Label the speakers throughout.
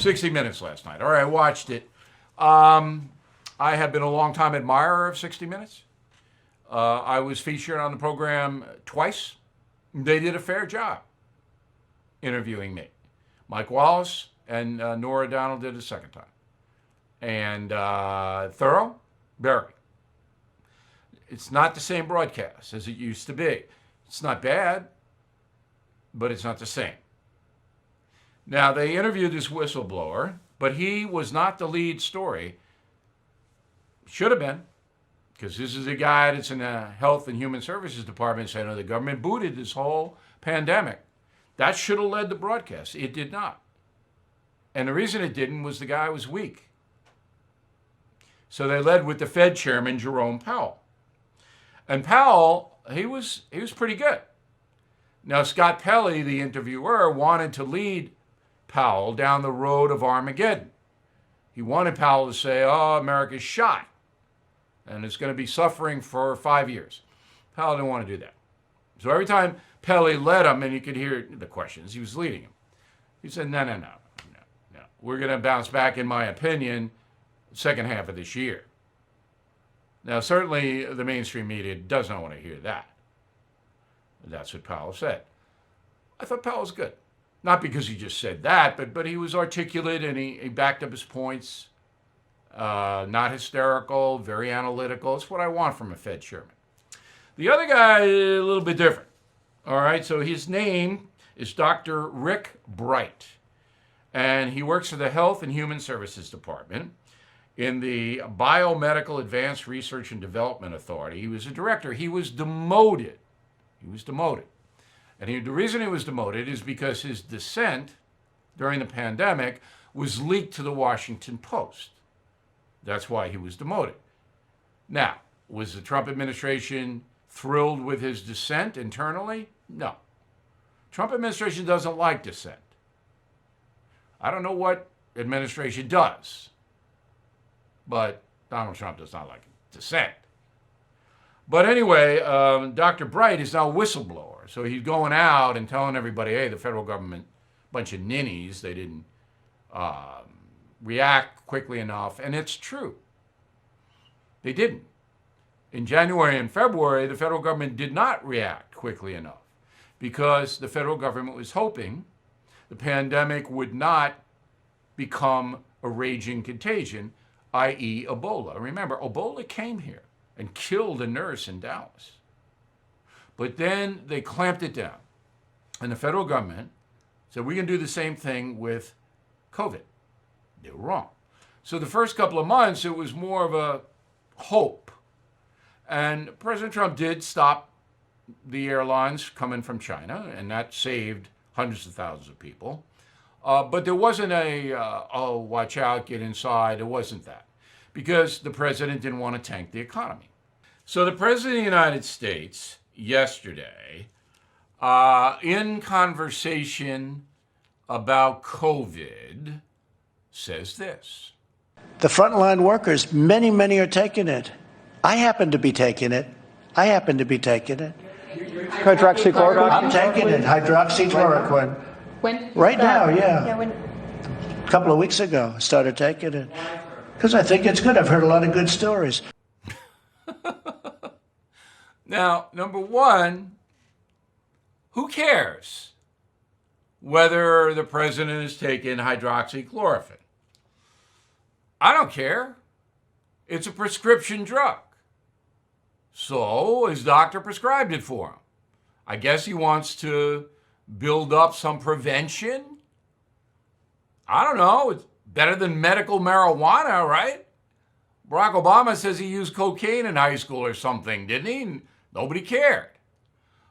Speaker 1: 60 Minutes last night. All right, I watched it. I have been a long-time admirer of 60 Minutes. I was featured on the program twice. They did a fair job interviewing me. Mike Wallace and Nora Donald did it a second time. And thorough, very. It's not the same broadcast as it used to be. It's not bad, but it's not the same. Now, they interviewed this whistleblower, but he was not the lead story. Should have been, because this is a guy that's in the Health and Human Services Department saying, oh, the government booted this whole pandemic. That should have led the broadcast. It did not. And the reason it didn't was the guy was weak. So they led with the Fed chairman, Jerome Powell. And Powell, he was pretty good. Now, Scott Pelley, the interviewer, wanted to lead Powell down the road of Armageddon. He wanted Powell to say, oh, America's shot, and it's going to be suffering for 5 years. Powell didn't want to do that. So every time Pelley led him, and you could hear the questions, he was leading him. He said, no. We're going to bounce back, in my opinion, second half of this year. Now, certainly the mainstream media does not want to hear that. That's what Powell said. I thought Powell was good. Not because he just said that, but he was articulate and he backed up his points. Not hysterical, very analytical. It's what I want from a Fed chairman. The other guy, a little bit different. All right, so his name is Dr. Rick Bright. And he works for the Health and Human Services Department in the Biomedical Advanced Research and Development Authority. He was a director. He was demoted. And the reason he was demoted is because his dissent during the pandemic was leaked to the Washington Post. That's why he was demoted. Now, was the Trump administration thrilled with his dissent internally? No. Trump administration doesn't like dissent. I don't know what administration does, but Donald Trump does not like dissent. But anyway, Dr. Bright is now a whistleblower. So he's going out and telling everybody, hey, the federal government, bunch of ninnies, they didn't react quickly enough. And it's true. They didn't. In January and February, the federal government did not react quickly enough because the federal government was hoping the pandemic would not become a raging contagion, i.e. Ebola. Remember, Ebola came here and killed a nurse in Dallas. But then they clamped it down. And the federal government said, we can do the same thing with COVID. They were wrong. So the first couple of months, it was more of a hope. And President Trump did stop the airlines coming from China, and that saved hundreds of thousands of people. But there wasn't oh, watch out, get inside. It wasn't that. Because the president didn't want to tank the economy. So the president of the United States yesterday, in conversation about COVID, says this.
Speaker 2: The frontline workers, many are taking it. I happen to be taking it.
Speaker 3: Hydroxychloroquine?
Speaker 2: I'm taking it, hydroxychloroquine.
Speaker 3: When?
Speaker 2: Right now, yeah. A couple of weeks ago, I started taking it. Because I think it's good. I've heard a lot of good stories.
Speaker 1: Now, number one, who cares whether the president is taking hydroxychloroquine? I don't care. It's a prescription drug. So his doctor prescribed it for him. I guess he wants to build up some prevention. I don't know. It's better than medical marijuana, right? Barack Obama says he used cocaine in high school or something, didn't he? And nobody cared.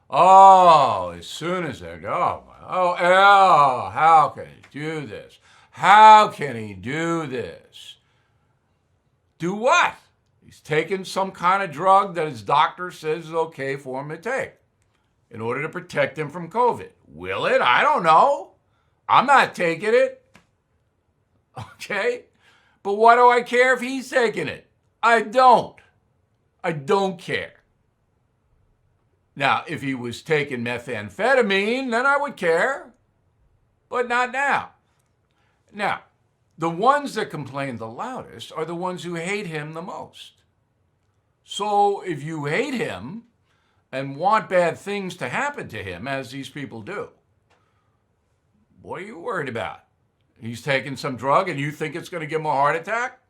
Speaker 1: Oh, as soon as they go, how can he do this? How can he do this? Do what? He's taking some kind of drug that his doctor says is okay for him to take in order to protect him from COVID. Will it? I don't know. I'm not taking it. Okay? But why do I care if he's taking it? I don't. I don't care. Now, if he was taking methamphetamine, then I would care. But not now. Now, the ones that complain the loudest are the ones who hate him the most. So if you hate him and want bad things to happen to him, as these people do, what are you worried about? He's taking some drug and you think it's going to give him a heart attack?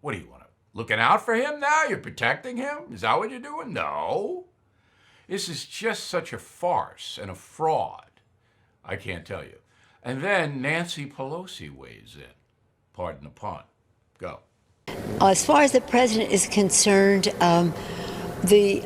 Speaker 1: What do you want? Looking out for him now? You're protecting him? Is that what you're doing? No. This is just such a farce and a fraud. I can't tell you. And then Nancy Pelosi weighs in. Pardon the pun. Go.
Speaker 4: As far as the president is concerned, he's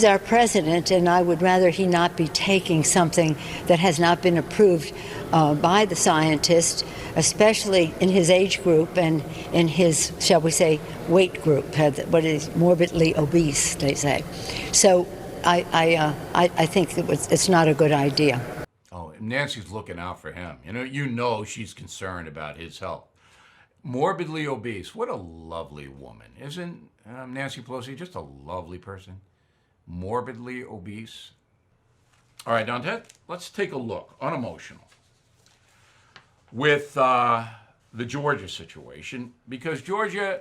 Speaker 4: our president, and I would rather he not be taking something that has not been approved by the scientists, especially in his age group and in his, shall we say, weight group, what is morbidly obese, they say. So I think it's not a good idea.
Speaker 1: Oh, Nancy's looking out for him. You know she's concerned about his health. Morbidly obese. What a lovely woman. Isn't Nancy Pelosi just a lovely person? Morbidly obese. All right, Dante, let's take a look, unemotional, with the Georgia situation, because Georgia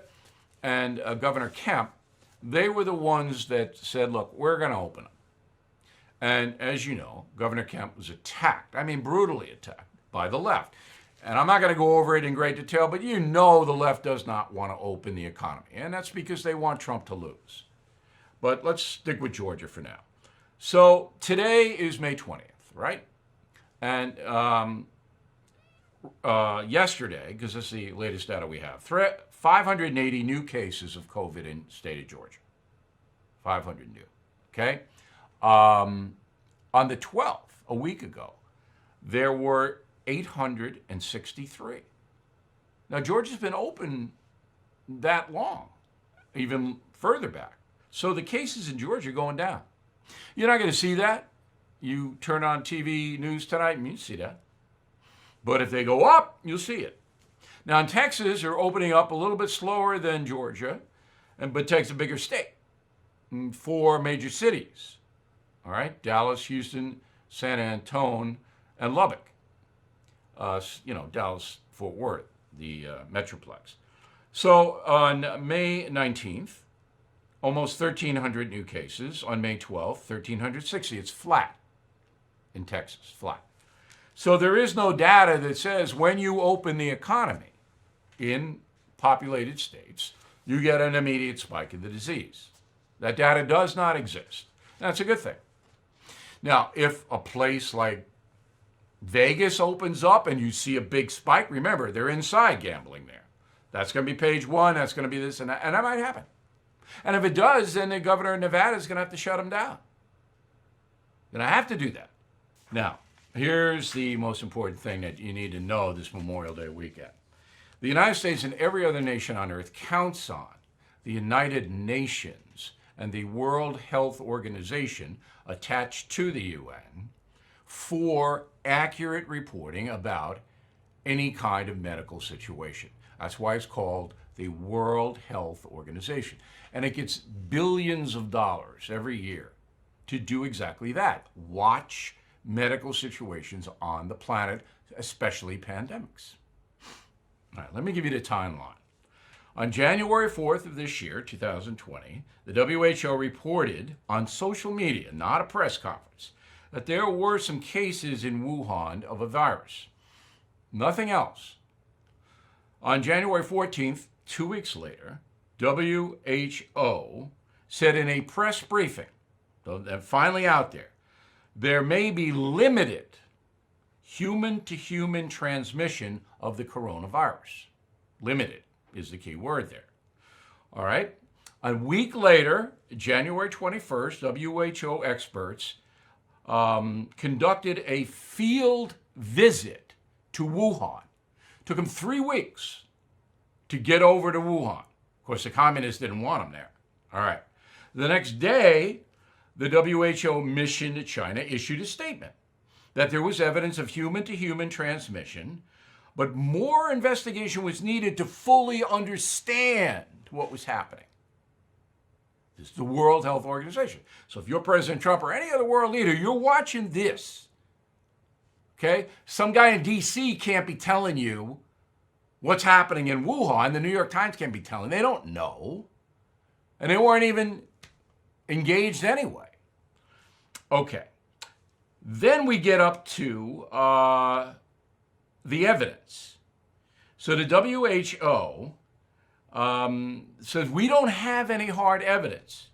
Speaker 1: and Governor Kemp, they were the ones that said, look, we're going to open them. And as you know, Governor Kemp was attacked, brutally attacked by the left. And I'm not going to go over it in great detail, but you know the left does not want to open the economy. And that's because they want Trump to lose. But let's stick with Georgia for now. So today is May 20th, right? And yesterday, because this is the latest data we have, 580 new cases of COVID in the state of Georgia. 500 new, okay? On the 12th, a week ago, there were 863. Now, Georgia's been open that long, even further back. So the cases in Georgia are going down. You're not going to see that. You turn on TV news tonight and you see that. But if they go up, you'll see it. Now, in Texas, they're opening up a little bit slower than Georgia, but takes a bigger state. 4 major cities, all right? Dallas, Houston, San Antonio, and Lubbock. Dallas, Fort Worth, the Metroplex. So on May 19th, almost 1,300 new cases. On May 12th, 1,360. It's flat in Texas, flat. So there is no data that says when you open the economy in populated states, you get an immediate spike in the disease. That data does not exist. That's a good thing. Now, if a place like Vegas opens up and you see a big spike, remember, they're inside gambling there. That's going to be page one, that's going to be this and that, and that might happen. And if it does, then the governor of Nevada is going to have to shut them down. Then I have to do that. Now, here's the most important thing that you need to know this Memorial Day weekend. The United States and every other nation on earth counts on the United Nations and the World Health Organization attached to the UN for accurate reporting about any kind of medical situation. That's why it's called the World Health Organization. And it gets billions of dollars every year to do exactly that. Watch medical situations on the planet, especially pandemics. All right, let me give you the timeline. On January 4th of this year, 2020, the WHO reported on social media, not a press conference, that there were some cases in Wuhan of a virus. Nothing else. On January 14th, 2 weeks later, WHO said in a press briefing, so they're finally out there may be limited human-to-human transmission of the coronavirus. Limited is the key word there. All right. A week later, January 21st, WHO experts conducted a field visit to Wuhan. Took them 3 weeks to get over to Wuhan. Of course, the communists didn't want them there. All right. The next day, the WHO mission to China issued a statement that there was evidence of human-to-human transmission, but more investigation was needed to fully understand what was happening. This is the World Health Organization. So if you're President Trump or any other world leader, you're watching this. Okay? Some guy in D.C. can't be telling you what's happening in Wuhan. The New York Times can't be telling. They don't know. And they weren't even engaged anyway. Okay. Then we get up to the evidence. So the WHO says we don't have any hard evidence.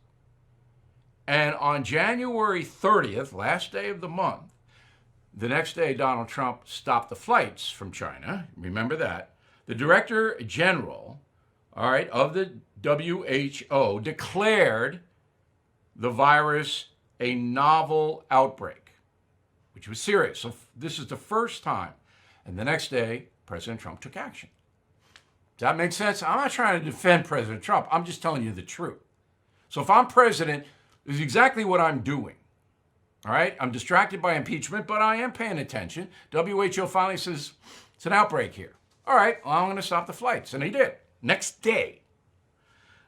Speaker 1: And on January 30th, last day of the month, the next day Donald Trump stopped the flights from China. Remember that. The Director General, all right, of the WHO declared the virus a novel outbreak, which was serious. So this is the first time. And the next day, President Trump took action. Does that make sense? I'm not trying to defend President Trump. I'm just telling you the truth. So if I'm president, this is exactly what I'm doing. All right? I'm distracted by impeachment, but I am paying attention. WHO finally says, it's an outbreak here. All right, well, I'm going to stop the flights. And he did. Next day.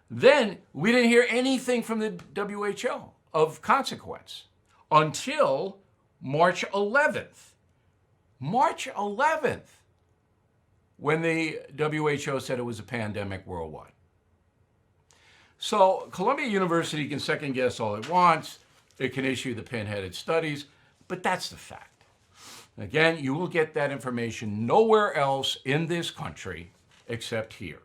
Speaker 1: Then we didn't hear anything from the WHO of consequence until March 11th. March 11th, when the WHO said it was a pandemic worldwide. So Columbia University can second guess all it wants. It can issue the pin-headed studies, but that's the fact. Again, you will get that information nowhere else in this country except here.